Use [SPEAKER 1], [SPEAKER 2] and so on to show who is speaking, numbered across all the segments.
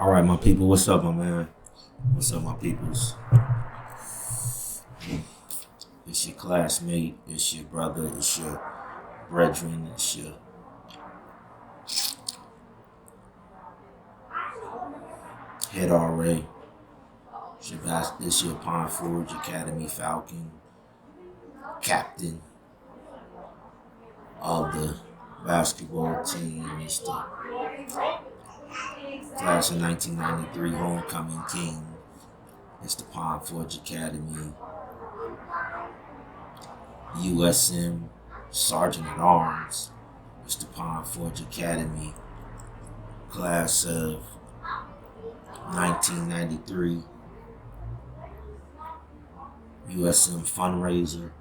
[SPEAKER 1] All right, my people. What's up, my man? What's up, my peoples? It's your classmate. It's your brother. It's your brethren. It's your head RA. It's your Pine Forge Academy Falcon captain of the basketball team. It's the class of 1993 homecoming king. It's the Pine Forge Academy USM Sergeant at Arms. It's the Pine Forge Academy class of 1993 USM fundraiser.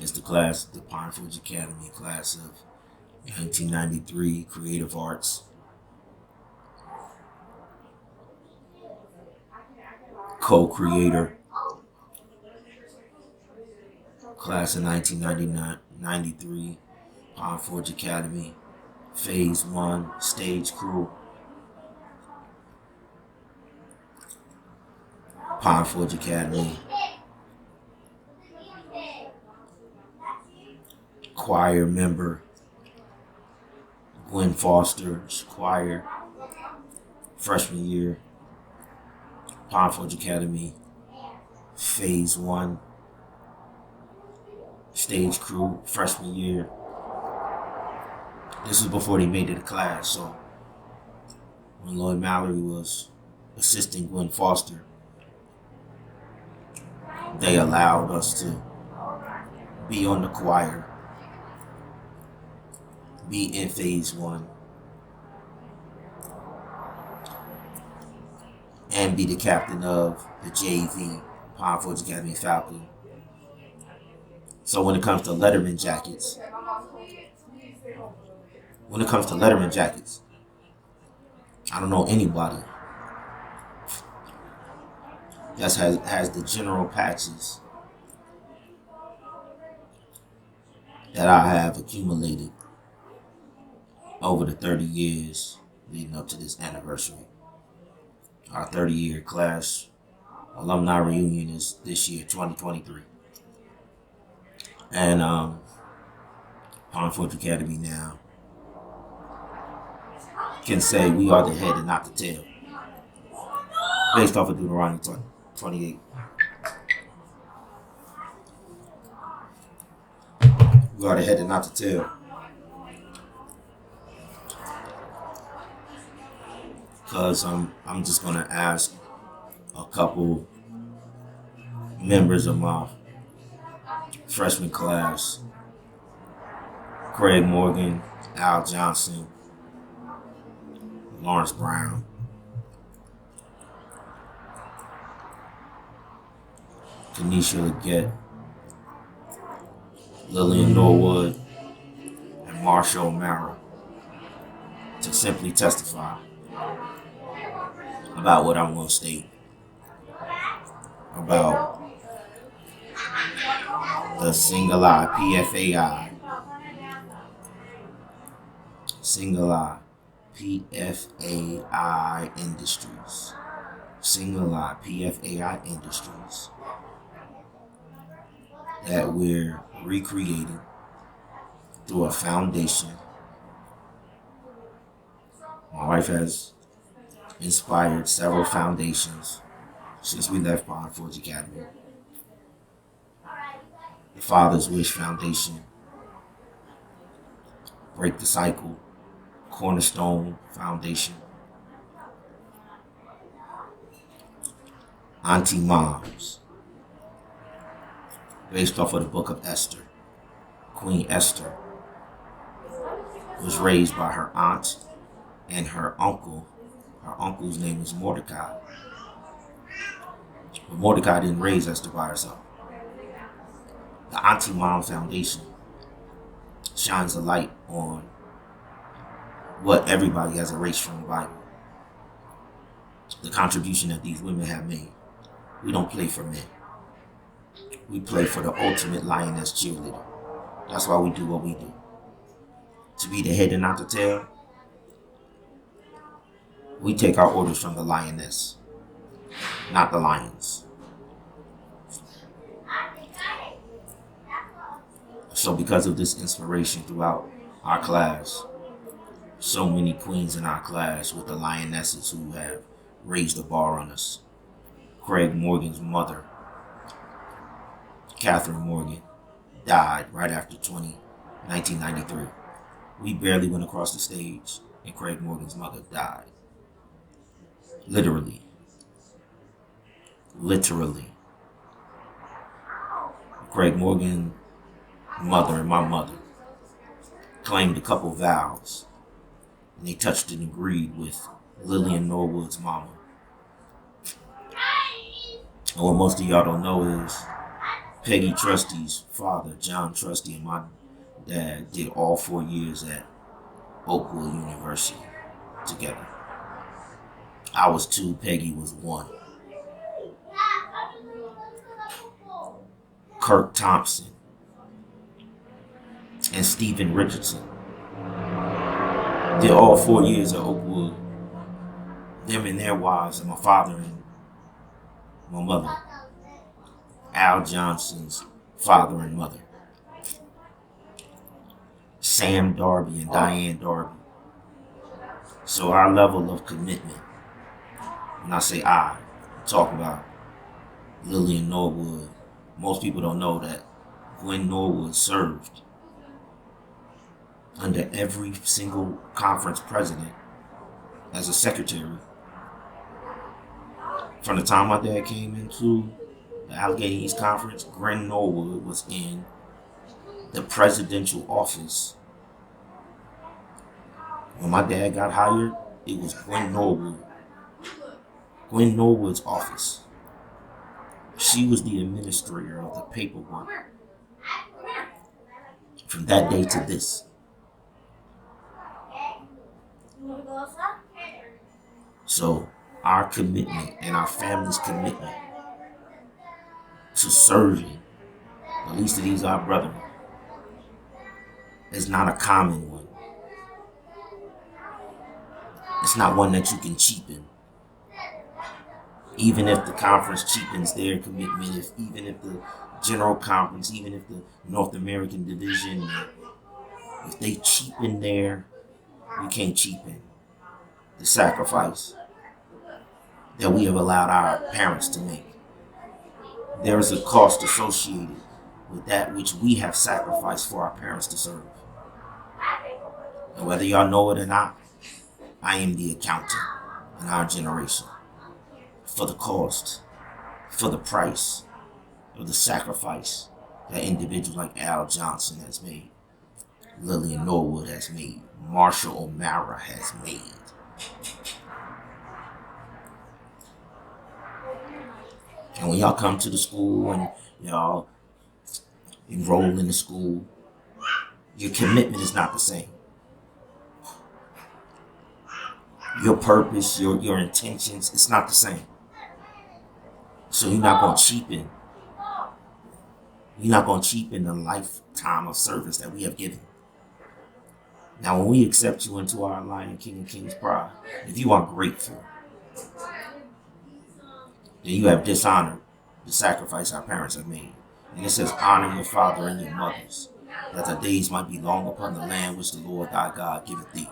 [SPEAKER 1] It's the Pine Forge Academy class of 1993 creative arts co-creator class of 1993 Pine Forge Academy phase 1 stage crew Pine Forge Academy choir member Gwen Foster's choir freshman year, Pine Forge Academy phase 1 stage crew freshman year. This was before they made it a class, so when Lloyd Mallory was assisting Gwen Foster, they allowed us to be on the choir, be in phase 1, and be the captain of the JV Pine Forge Academy Falcon. So when it comes to Letterman jackets, I don't know anybody that has the general patches that I have accumulated over the 30 years leading up to this anniversary. Our 30-year class alumni reunion is this year, 2023. And Pine Forge Academy now can say we are the head and not the tail, based off of Deuteronomy 28. We are the head and not the tail. Because I'm just gonna ask a couple members of my freshman class, Craig Morgan, Al Johnson, Lawrence Brown, Kenesha Leggett, Lillian Norwood, and Marshall O'Mara to simply testify about what I'm going to state about the single eye PFAI Industries, single eye PFAI Industries that we're recreating through a foundation. My wife has inspired several foundations since we left Pine Forge Academy. The Father's Wish Foundation, Break the Cycle, Cornerstone Foundation, Auntie Moms, based off of the book of Esther. Queen Esther was raised by her aunt and her uncle. Her uncle's name is Mordecai. But Mordecai didn't raise Esther by herself. The Auntie Mom Foundation shines a light on what everybody has erased from the Bible. The contribution that these women have made. We don't play for men. We play for the ultimate lioness cheerleader. That's why we do what we do. To be the head and not the tail, We take our orders from the lioness, not the lions. So because of this inspiration throughout our class, so many queens in our class with the lionesses who have raised the bar on us. Craig Morgan's mother, Catherine Morgan, died right after 1993. We barely went across the stage and Craig Morgan's mother died. Literally. Craig Morgan's mother and my mother claimed a couple vows, and they touched and agreed with Lillian Norwood's mama. And what most of y'all don't know is Peggy Trusty's father, John Trusty, and my dad did all 4 years at Oakwood University together. I was 2, Peggy was 1. Kirk Thompson and Stephen Richardson did all 4 years at Oakwood. Them and their wives, and my father and my mother. Al Johnson's father and mother. Sam Darby and Diane Darby. So our level of commitment, when I say I'm talking about Lillian Norwood, most people don't know that Gwen Norwood served under every single conference president as a secretary. From the time my dad came into the Allegheny East Conference, Gwen Norwood was in the presidential office. When my dad got hired, it was Gwen Norwood's office. She was the administrator of the paperwork from that day to this. So our commitment and our family's commitment to serving, at least to these our brethren, is not a common one. It's not one that you can cheapen. Even if the conference cheapens their commitment, even if the general conference, even if the North American division, if they cheapen there, we can't cheapen the sacrifice that we have allowed our parents to make. There is a cost associated with that which we have sacrificed for our parents to serve. And whether y'all know it or not, I am the accountant in our generation for the cost, for the price of the sacrifice that individuals like Al Johnson has made, Lillian Norwood has made, Marshall O'Mara has made. And when y'all come to the school and y'all enroll in the school, your commitment is not the same. Your purpose, your intentions, it's not the same. So you're not going to cheapen. You're not going to cheapen the lifetime of service that we have given. Now, when we accept you into our Lion King and King's Pride, if you are grateful, then you have dishonored the sacrifice our parents have made. And it says, honor your father and your mothers, that the days might be long upon the land which the Lord thy God giveth thee.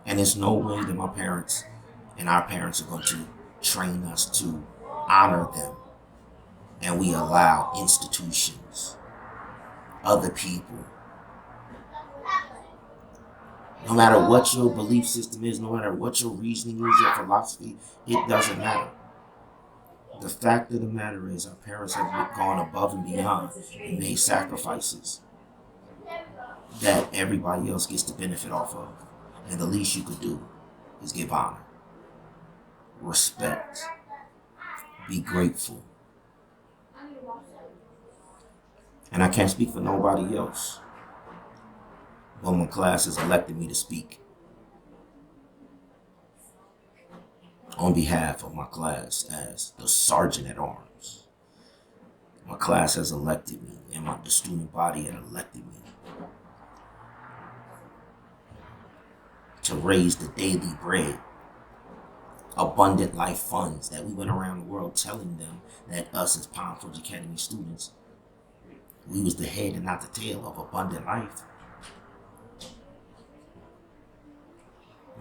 [SPEAKER 1] And there's no way that my parents and our parents are going to train us to honor them. And we allow institutions, other people, no matter what your belief system is, no matter what your reasoning is, your philosophy, it doesn't matter. The fact of the matter is our parents have gone above and beyond and made sacrifices that everybody else gets the benefit off of. And the least you could do is give honor, respect, be grateful. And I can't speak for nobody else. But my class has elected me to speak on behalf of my class as the Sergeant at Arms. My class has elected me, and the student body had elected me to raise the daily bread, abundant life funds that we went around the world telling them that us as Palm Forge Academy students, we was the head and not the tail of abundant life.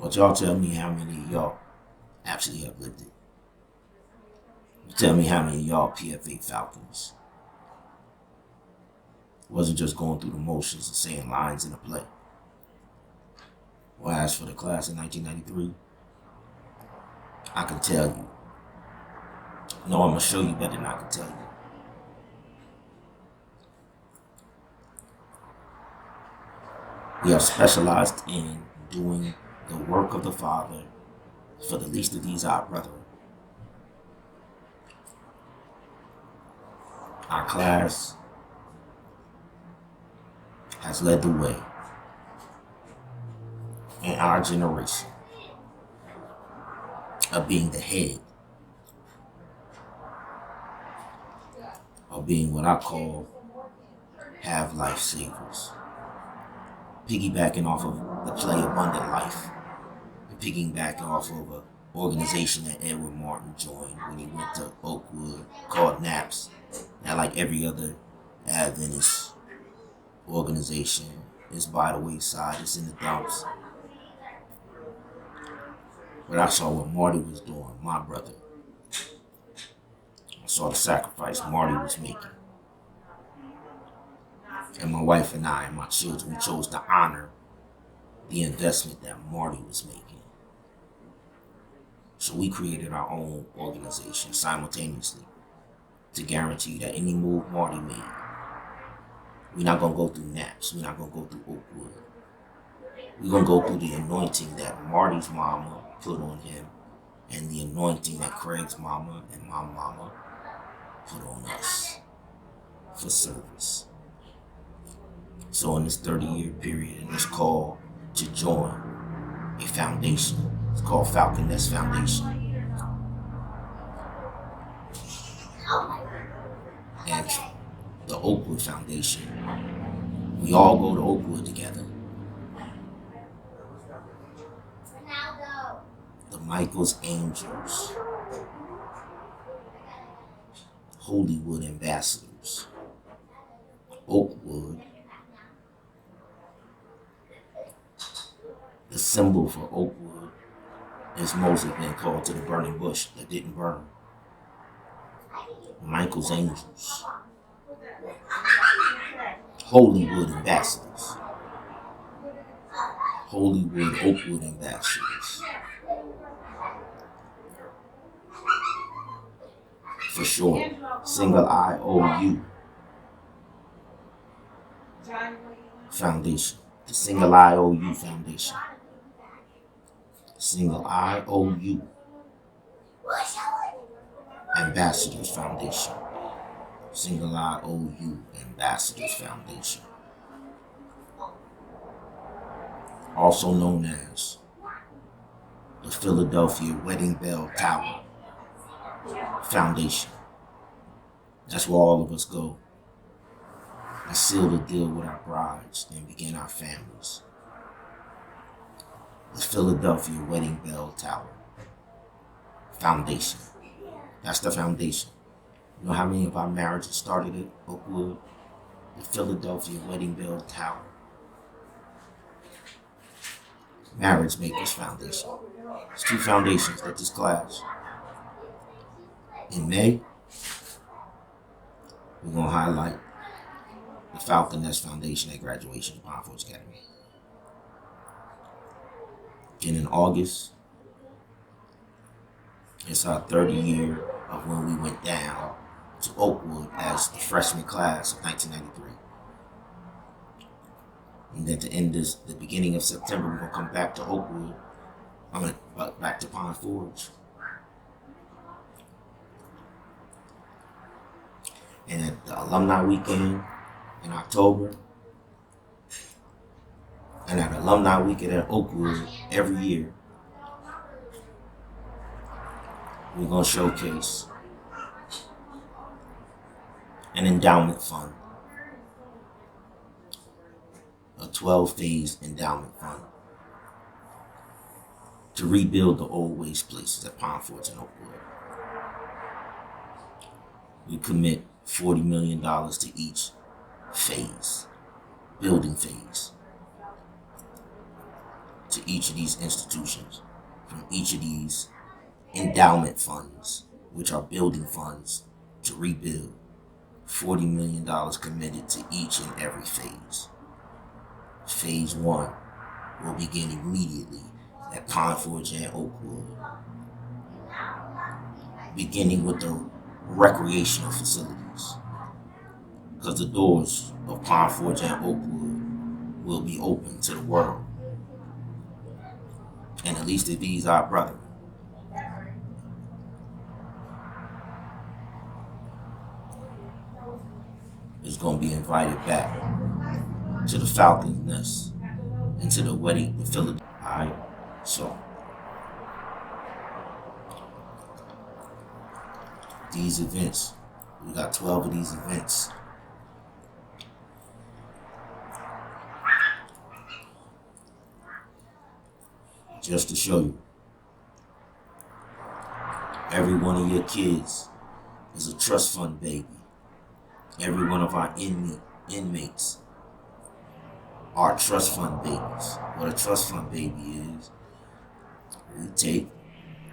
[SPEAKER 1] But y'all tell me how many of y'all actually have lived it. Tell me how many of y'all PFA Falcons wasn't just going through the motions and saying lines in a play. Well, as for the class in 1993, I can tell you. No, I'm going to show you better than I can tell you. We have specialized in doing the work of the Father for the least of these our brethren. Our class has led the way in our generation of being the head, of being what I call have life savers. Piggybacking off of the play Abundant Life, and piggybacking off of an organization that Edward Martin joined when he went to Oakwood called NAPS. Now, like every other Adventist organization, it's by the wayside, it's in the dumps. But I saw what Marty was doing, my brother. I saw the sacrifice Marty was making. And my wife and I and my children, we chose to honor the investment that Marty was making. So we created our own organization simultaneously to guarantee that any move Marty made, we're not going to go through NAPS, we're not going to go through Oakwood. We're going to go through the anointing that Marty's mama put on him and the anointing that Craig's mama and my mama put on us for service. So in this 30-year period, in this call to join a foundation, it's called Falcon Nest Foundation. And the Oakwood Foundation. We all go to Oakwood together. The Michael's Angels. Hollywood Ambassadors. Oakwood. The symbol for Oakwood is Moses being called to the burning bush that didn't burn. Michael's Angels. Hollywood Ambassadors. Hollywood Oakwood Ambassadors. For short, single iOU Foundation. The Single iOU Foundation. Single iOU Ambassadors Foundation. Single iOU Ambassadors Foundation. Also known as the Philadelphia Wedding Bell Tower Foundation. That's where all of us go and seal the deal with our brides and begin our families. The Philadelphia Wedding Bell Tower Foundation. That's the foundation. You know how many of our marriages started at Oakwood? The Philadelphia Wedding Bell Tower Marriage Makers Foundation. It's two foundations that just clash. In May, we're going to highlight the Falcon Nest Foundation at graduation of Palm Forge Academy. And in August, it's our 30th year of when we went down to Oakwood as the freshman class of 1993. And at the end of the beginning of September, we're going to come back to Oakwood. Back to Palm Forge. And at the alumni weekend in October, and at alumni weekend at Oakwood every year, we're going to showcase an endowment fund, a 12-phase endowment fund to rebuild the old waste places at Pine Forge and Oakwood. We commit $40 million to each phase, building phase, to each of these institutions, from each of these endowment funds, which are building funds to rebuild. $40 million committed to each and every phase. Phase 1 will begin immediately at Pine Forge and Oakwood, beginning with the recreational facilities, because the doors of Pine Forge and Oakwood will be open to the world, and at least if these our brethren. Is going to be invited back to the Falcon's Nest and to the wedding in Philadelphia. Alright, so these events, we got 12 of these events. Just to show you, every one of your kids is a trust fund baby. Every one of our inmates are trust fund babies. What a trust fund baby is, we take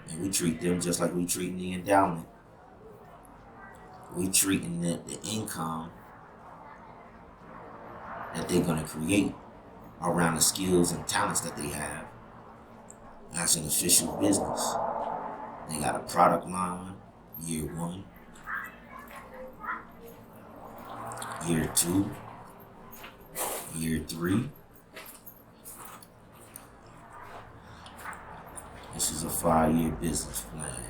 [SPEAKER 1] and we treat them just like we treat the endowment. We treating the income that they're going to create around the skills and talents that they have as an official business. They got a product line, year 1. Year 2, year 3. This is a 5-year business plan.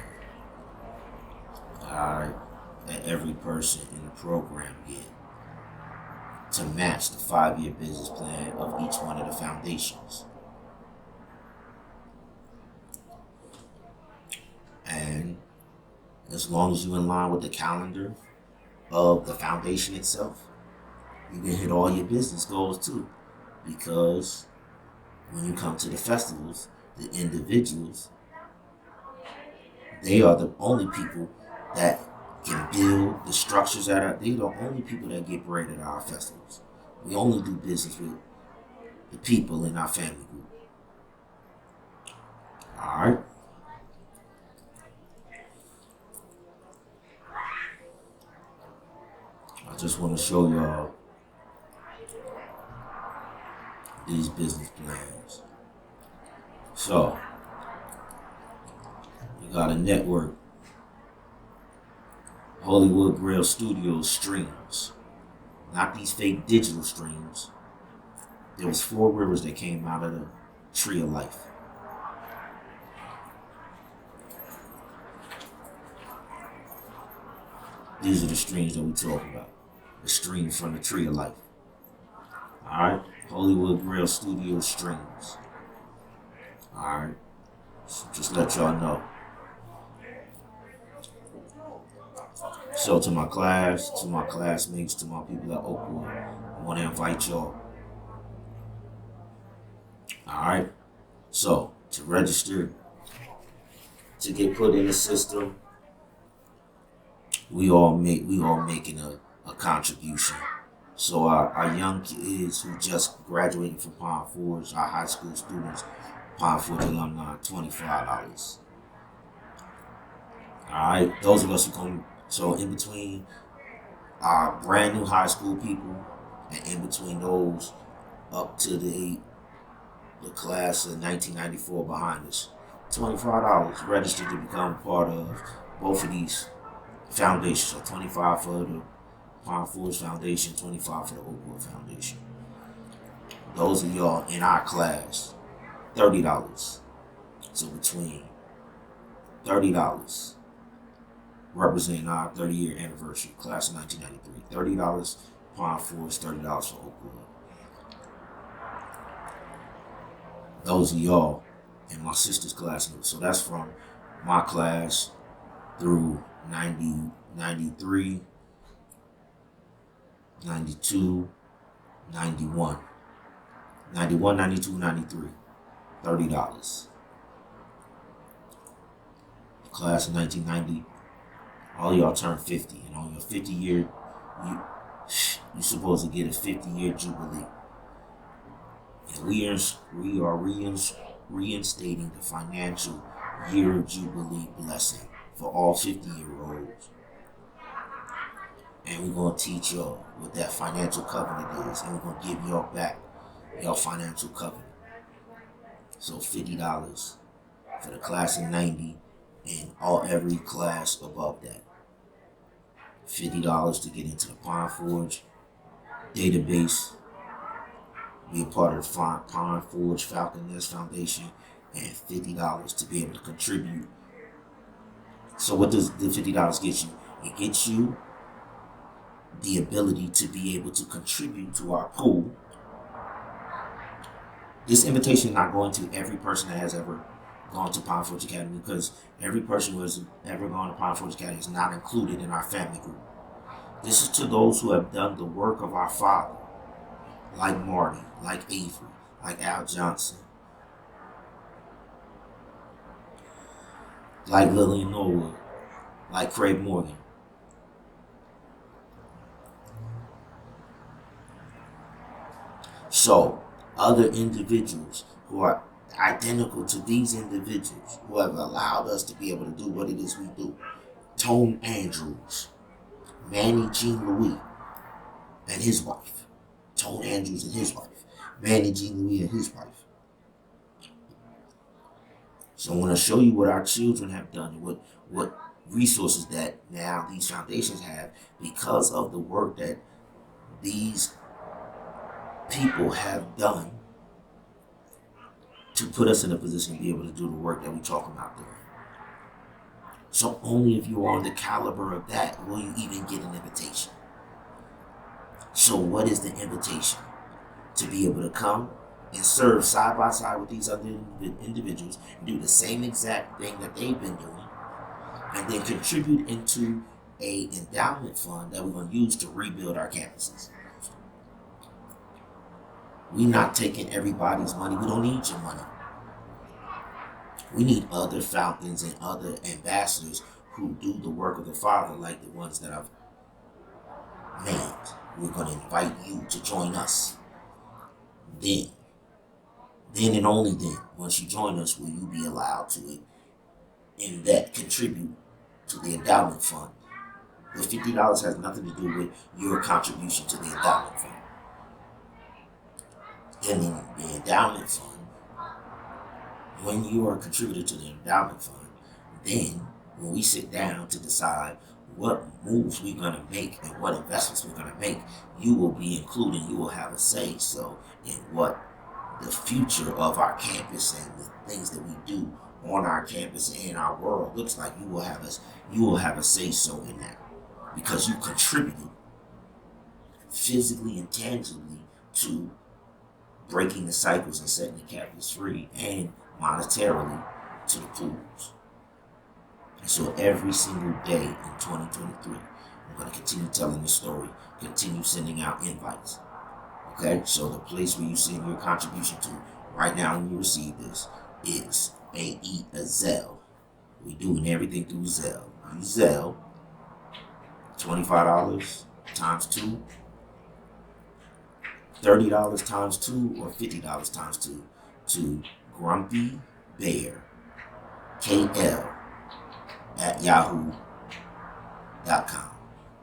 [SPEAKER 1] Alright, that every person in the program get to match the 5-year business plan of each one of the foundations. And as long as you're in line with the calendar of the foundation itself, you can hit all your business goals too. Because when you come to the festivals, the individuals, they are the only people that can build the structures that are, they're the only people that get bread at our festivals. We only do business with the people in our family group. Alright. I just want to show y'all these business plans. So, we got a network, Hollywood Grill Studios streams, not these fake digital streams. There was 4 rivers that came out of the tree of life. These are the streams that we talk about. The streams from the tree of life. Alright? Hollywood Grill Studio streams. Alright? So just let y'all know. So to my class, to my classmates, to my people at Oakwood, I want to invite y'all. Alright? So, to register, to get put in the system, we all making a contribution. So our young kids who just graduated from Pine Forge, our high school students, Pine Forge alumni, $25. Alright, those of us who come, so in between our brand new high school people and in between those up to the class of 1994 behind us, $25 registered to become part of both of these foundations. So 25 for the Pine Forge Foundation, 25 for the Oakwood Foundation. Those of y'all in our class, $30. So between $30, representing our 30-year anniversary, class of 1993. $30 Pine Forge, $30 for Oakwood. Those of y'all in my sister's class, so that's from my class through 90, 93, 92, 91. 91, 92, 93. $30. class of 1990, all of y'all turn 50, and on your 50 year, you're supposed to get a 50-year jubilee. And we are reinstating the financial year of jubilee blessing for all 50-year-olds. And we're going to teach y'all what that financial covenant is, and we're going to give y'all back your financial covenant. So $50 for the class of 90 and every class above that. $50 to get into the Pine Forge database, be a part of the Pine Forge Falcon Nest Foundation, and $50 to be able to contribute. So what does the $50 get you? It gets you the ability to be able to contribute to our pool. This invitation is not going to every person that has ever gone to Pine Forge Academy, because every person who has ever gone to Pine Forge Academy is not included in our family group. This is to those who have done the work of our Father, like Marty, like Avery, like Al Johnson, like Lillian Norwood, like Craig Morgan. So, other individuals who are identical to these individuals who have allowed us to be able to do what it is we do. Tone Andrews, Manny Jean Louis and his wife. Tone Andrews and his wife. Manny Jean Louis and his wife. So I want to show you what our children have done, what resources that now these foundations have because of the work that these people have done to put us in a position to be able to do the work that we're talking about there. So only if you're on the caliber of that will you even get an invitation. So what is the invitation? To be able to come and serve side by side with these other individuals and do the same exact thing that they've been doing, and then contribute into an endowment fund that we're going to use to rebuild our campuses. We're not taking everybody's money. We don't need your money. We need other Falcons and other ambassadors who do the work of the Father, like the ones that I've named. We're going to invite you to join us. Then and only then, once you join us, will you be allowed to, in that, contribute to the endowment fund. The $50 has nothing to do with your contribution to the endowment fund. And in the endowment fund, when you are a contributor to the endowment fund, then when we sit down to decide what moves we're going to make and what investments we're going to make, you will be included. You will have a say so in what the future of our campus and the things that we do on our campus and in our world looks like. You will have a say so in that because you contributed physically and tangibly to breaking the cycles and setting the campus free, and monetarily to the pools. And so every single day in 2023, I'm going to continue telling the story, continue sending out invites. Okay, so the place where you send your contribution to right now when you receive this is a Zelle. We're doing everything through Zelle. Use Zelle, $25 times 2, $30 times 2, or $50 times 2 to Grumpy Bear KL at yahoo.com.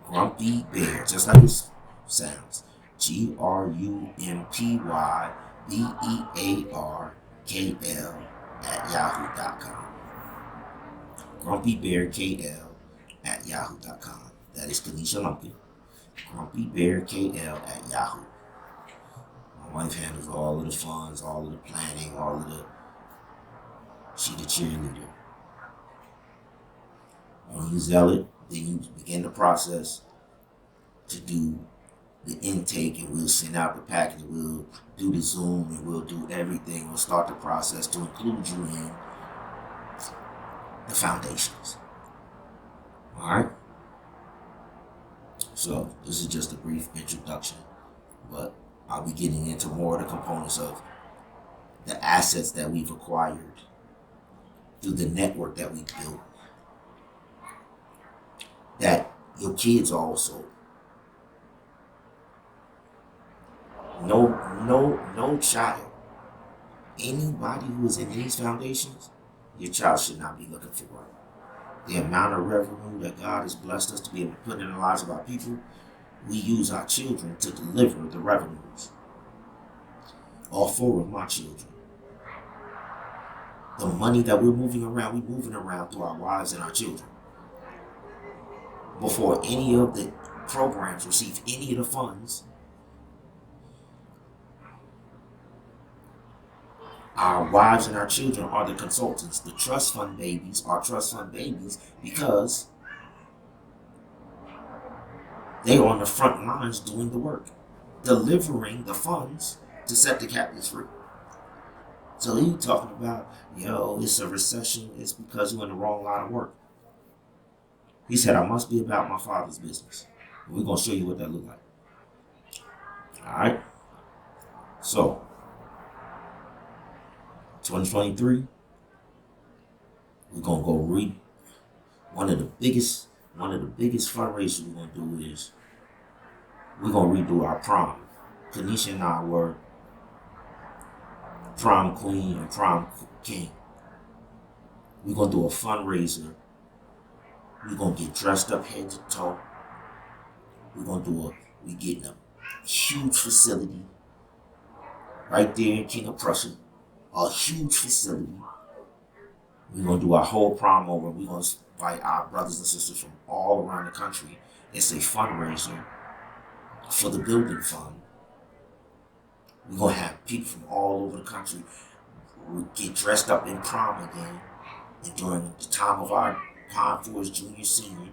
[SPEAKER 1] Grumpy Bear, just like it sounds. GrumpyBearKL at yahoo.com. Grumpy Bear KL at yahoo.com. That is Kanisha Lumpkin. Grumpy Bear KL at Yahoo. My wife handles all of the funds, all of the planning, she the cheerleader. When you zell it, then you begin the process to do the intake, and we'll send out the packet, and we'll do the Zoom, and we'll do everything. We'll start the process to include you in the foundations. Alright? So, this is just a brief introduction, but I'll be getting into more of the components of the assets that we've acquired through the network that we built Your kids also. No child. Anybody who is in these foundations, your child should not be looking for work. The amount of revenue that God has blessed us to be able to put in the lives of our people, we use our children to deliver the revenues. All four of my children. The money that we're moving around through our wives and our children. Before any of the programs receive any of the funds, our wives and our children are the consultants. The trust fund babies are trust fund babies because they are on the front lines doing the work, delivering the funds to set the captives free. So you talking about, it's a recession, it's because you're in the wrong line of work. He said, I must be about my Father's business. And we're going to show you what that look like. All right? So, 2023, we're going to go read. One of the biggest fundraisers we're going to do is we're going to redo our prom. Kanisha and I were prom queen and prom king. We're going to do a fundraiser. We're going to get dressed up head to toe. We're getting a huge facility right there in King of Prussia. A huge facility. We're going to do our whole prom over. We're going to invite our brothers and sisters from all around the country. It's a fundraiser for the building fund. We're going to have people from all over the country get dressed up in prom again. And during the time of our Pine Forest junior senior,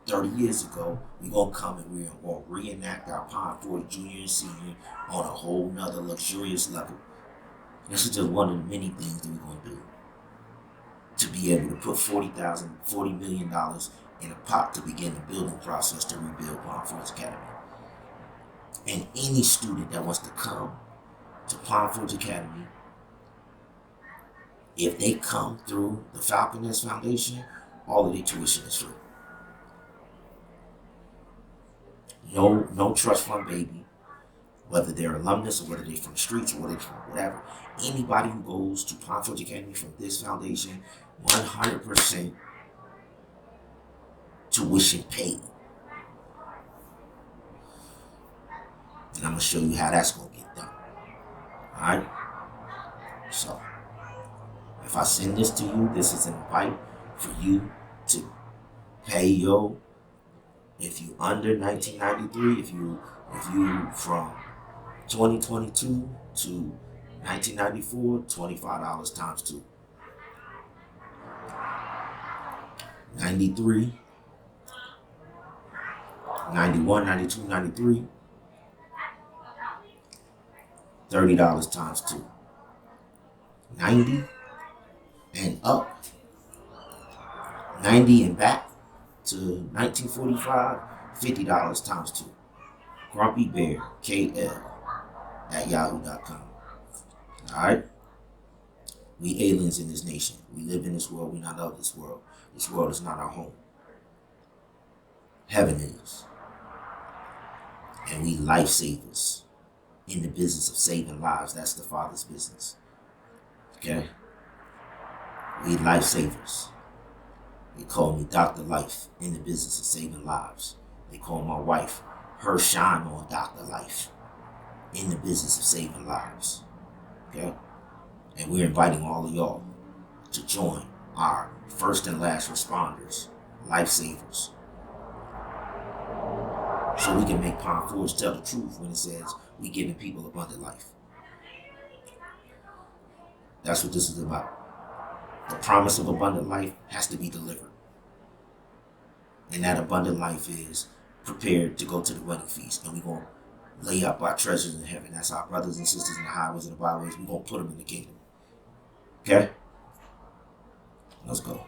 [SPEAKER 1] 30 years ago, we're going to come and we're going to reenact our Pine Forest junior and senior on a whole nother luxurious level. This is just one of the many things that we're going to do to be able to put $40 million in a pot to begin the building process to rebuild Pine Forest Academy. And any student that wants to come to Pine Forest Academy, if they come through the Falconess Foundation, all of their tuition is free. No trust fund baby, whether they're alumnus or whether they're from the streets or whether they're from whatever. Anybody who goes to Pine Forest Academy from this foundation, 100% tuition paid. And I'm going to show you how that's going to get done. Alright? So, if I send this to you, this is an invite for you to pay if you under 1993, if you from 2022 to 1994, $25 times 2. 93, 91, 92, 93, $30 times 2. 90 and up, 90 and back to 1945, $50 times 2. Grumpy Bear, KL, at yahoo.com. Alright? We aliens in this nation. We live in this world. We're not of this world. This world is not our home. Heaven is. And we lifesavers in the business of saving lives. That's the Father's business. Okay? We lifesavers. They call me Dr. Life in the business of saving lives. They call my wife her shine on Dr. Life in the business of saving lives. Okay? And we're inviting all of y'all to join our first and last responders, lifesavers. So we can make Pine Forest tell the truth when it says we giving people abundant life. That's what this is about. The promise of abundant life has to be delivered. And that abundant life is prepared to go to the wedding feast. And we're going to lay up our treasures in heaven. That's our brothers and sisters in the highways and the byways. We're going to put them in the kingdom. Okay? Let's go.